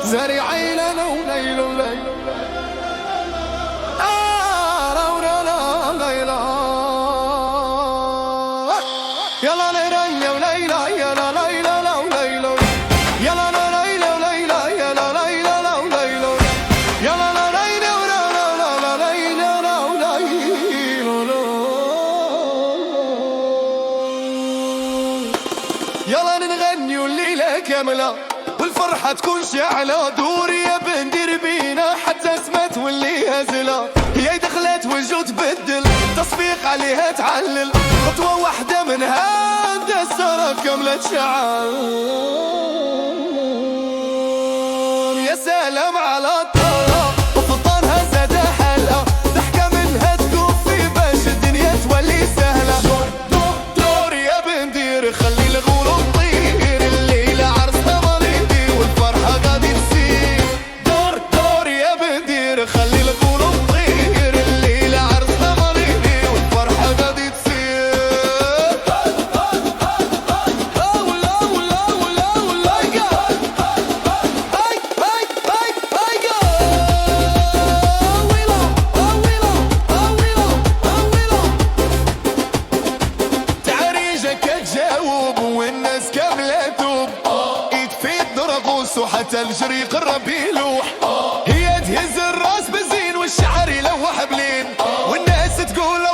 زاري عيلنا وليل وليل يلا ليلى وليلى يلا ليلى وليلى يلا ليلى وليلى يلا ليلى وليلى يلا ليلى وليلى يلا نغني الليلة كاملة والفرحة تكون شعلة. دوري يا بندير بينا حتى اسمها تولي هزلة. هي دخلت والجو تبدل تصفيق عليها تعلل. خطوة واحدة منها السهرة كاملة تشعل. يا سلام على الطرة وفطانها زاد حالها. ضحكة منها تكون في باش الدنيا تولي سهلة. دور يا بندير خلي الغلو تطير. الليلة عرسنا مريضي والفرحة غادي تسير. دور يا بندير خلي الغلو تطير. الليلة عرسنا مريضي والفرحة غادي تسير. تجاوب والناس كاملة توب. ايد في يد رغوص وحتى الجري قرب يلوح. هي تهز الراس بالزين والشعر يلوح بلين والناس تقول